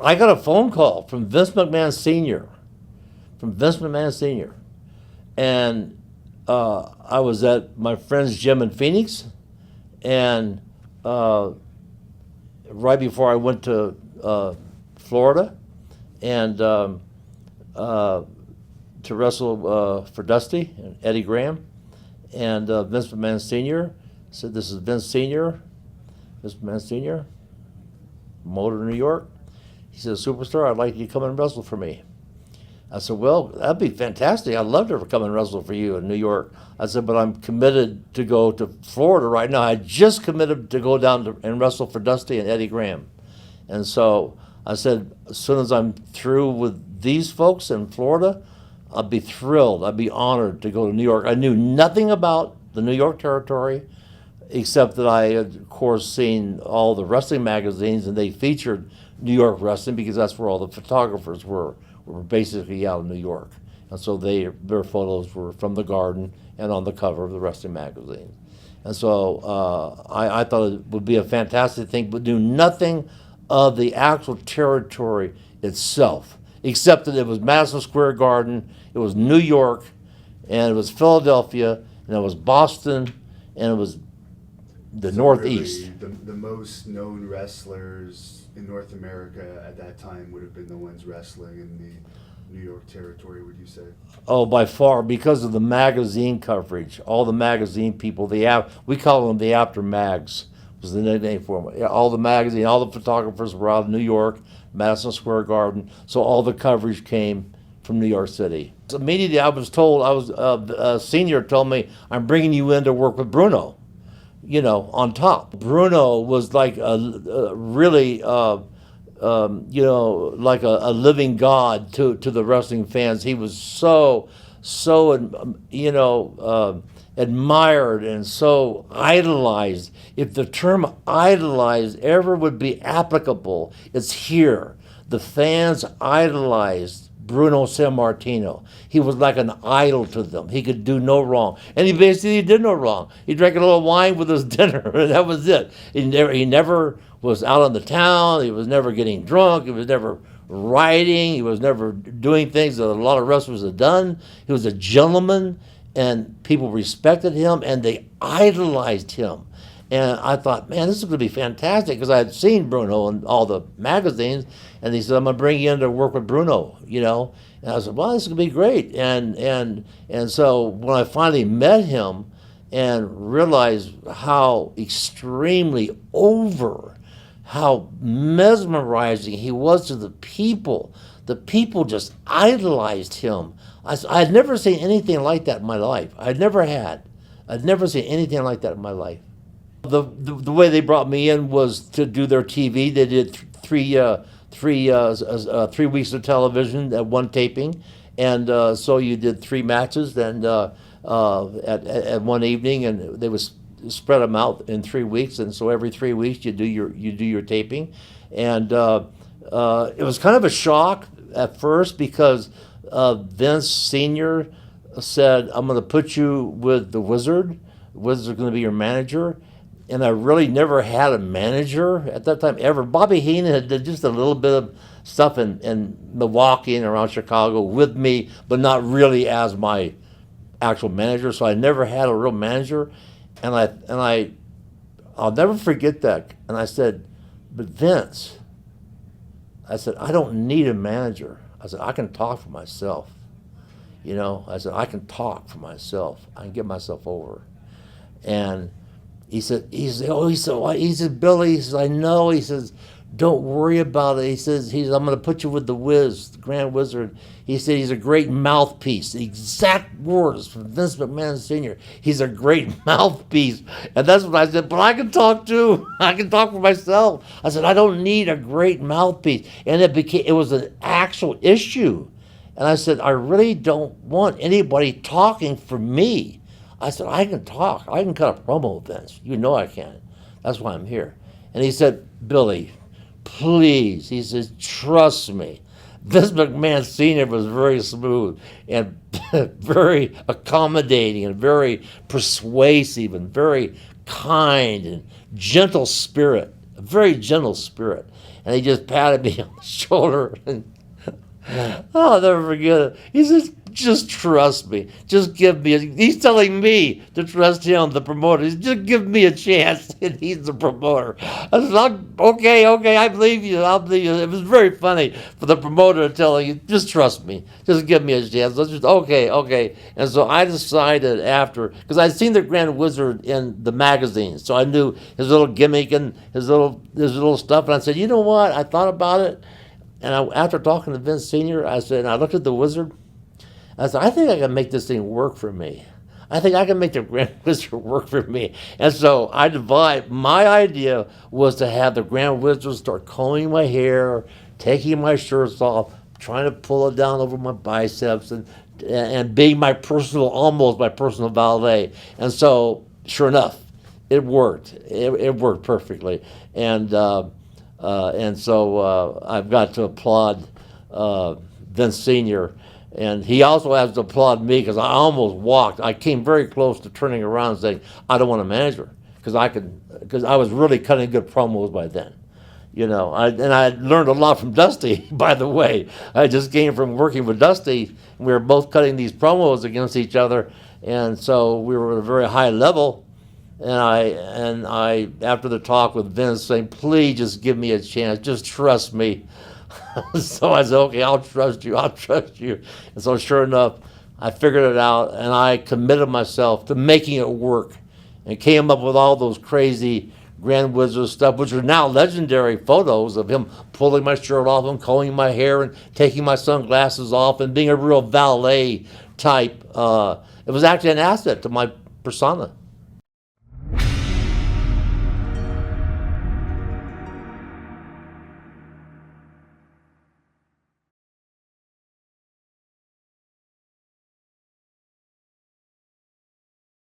I got a phone call from Vince McMahon Sr. And I was at my friend's gym in Phoenix, and right before I went to Florida, and to wrestle for Dusty and Eddie Graham, and Vince McMahon Sr. said, "This is Vince Sr., Vince McMahon Sr., Motor, New York." He said, "Superstar, I'd like you to come and wrestle for me." I said, "Well, that'd be fantastic. I'd love to come and wrestle for you in New York." I said, "But I'm committed to go to Florida right now. I just committed to go down and wrestle for Dusty and Eddie Graham." And so I said, "As soon as I'm through with these folks in Florida, I'd be thrilled. I'd be honored to go to New York." I knew nothing about the New York territory, except that I had, of course, seen all the wrestling magazines, and they featured New York wrestling because that's where all the photographers were basically out of New York. And so their photos were from the Garden and on the cover of the wrestling magazine. And so I thought it would be a fantastic thing, but knew nothing of the actual territory itself, except that it was Madison Square Garden, it was New York, and it was Philadelphia, and it was Boston, and it was the Northeast. Really, the most known wrestlers in North America at that time would have been the ones wrestling in the New York territory, would you say? Oh, by far, because of the magazine coverage. All the magazine people, we call them the after mags, was the nickname for them. All the magazine, all the photographers were out of New York, Madison Square Garden, so all the coverage came from New York City. So immediately I was told, Senior told me, "I'm bringing you in to work with Bruno." On top. Bruno was like really, like a living god to the wrestling fans. He was so admired and so idolized. If the term idolized ever would be applicable, it's here. The fans idolized Bruno Sammartino. He was like an idol to them. He could do no wrong. And he basically did no wrong. He drank a little wine with his dinner, and that was it. He never was out on the town. He was never getting drunk. He was never rioting. He was never doing things that a lot of wrestlers had done. He was a gentleman, and people respected him, and they idolized him. And I thought, man, this is going to be fantastic, because I had seen Bruno in all the magazines, and he said, "I'm going to bring you in to work with Bruno," And I said, "Well, this is going to be great." And so when I finally met him and realized how extremely how mesmerizing he was to the people just idolized him. I had never seen anything like that in my life. I'd never seen anything like that in my life. The way they brought me in was to do their TV. They did 3 weeks of television at one taping, and so you did 3 matches and at one evening, and they would spread them out in 3 weeks, and so every 3 weeks you do your taping, and it was kind of a shock at first because Vince Sr. said, "I'm going to put you with the Wizard. The Wizard's going to be your manager." And I really never had a manager at that time ever. Bobby Heenan had did just a little bit of stuff in Milwaukee and around Chicago with me, but not really as my actual manager. So I never had a real manager, and I'll never forget that. And I said, "But Vince," I said, "I don't need a manager." I said, "I can talk for myself." I said, "I can talk for myself. I can get myself over." And he said, "Billy," he says, "I know." He says, "Don't worry about it." He says, "I'm going to put you with the Wiz, the Grand Wizard." He said, "He's a great mouthpiece." The exact words from Vince McMahon Sr. He's a great mouthpiece. And that's what I said, "But I can talk too. I can talk for myself." I said, "I don't need a great mouthpiece." And it was an actual issue. And I said, "I really don't want anybody talking for me." I said, "I can talk. I can cut a promo, Vince. You know I can. That's why I'm here." And he said, "Billy, please," he says, "trust me." Vince McMahon Sr. was very smooth and very accommodating and very persuasive and very kind and gentle spirit, a very gentle spirit. and he just patted me on the shoulder. And I'll never forget it. He says, just trust me. Just give me he's telling me to trust him, the promoter. He's just give me a chance, and he's the promoter. I said, okay, I believe you. I'll believe you. It was very funny for the promoter to tell you, just trust me. Just give me a chance. Let's just, okay. And so I decided after, because I'd seen the Grand Wizard in the magazine, so I knew his little gimmick and his little stuff. And I said, you know what? I thought about it. And after talking to Vince Sr., I said, and I looked at the Wizard, I said, I think I can make this thing work for me. I think I can make the Grand Wizard work for me. And so my idea was to have the Grand Wizard start combing my hair, taking my shirts off, trying to pull it down over my biceps, and being almost my personal valet. And so, sure enough, it worked. It worked perfectly. And so I've got to applaud Vince Sr., and he also has to applaud me because I almost walked. I came very close to turning around and saying, I don't want a manager, because I was really cutting good promos by then. And I learned a lot from Dusty, by the way. I just came from working with Dusty, and we were both cutting these promos against each other, and so we were at a very high level. And I after the talk with Vince, saying, please just give me a chance, just trust me. So I said, okay, I'll trust you. And so sure enough, I figured it out, and I committed myself to making it work, and came up with all those crazy Grand Wizard stuff, which are now legendary photos of him pulling my shirt off and combing my hair and taking my sunglasses off and being a real valet type. It was actually an asset to my persona.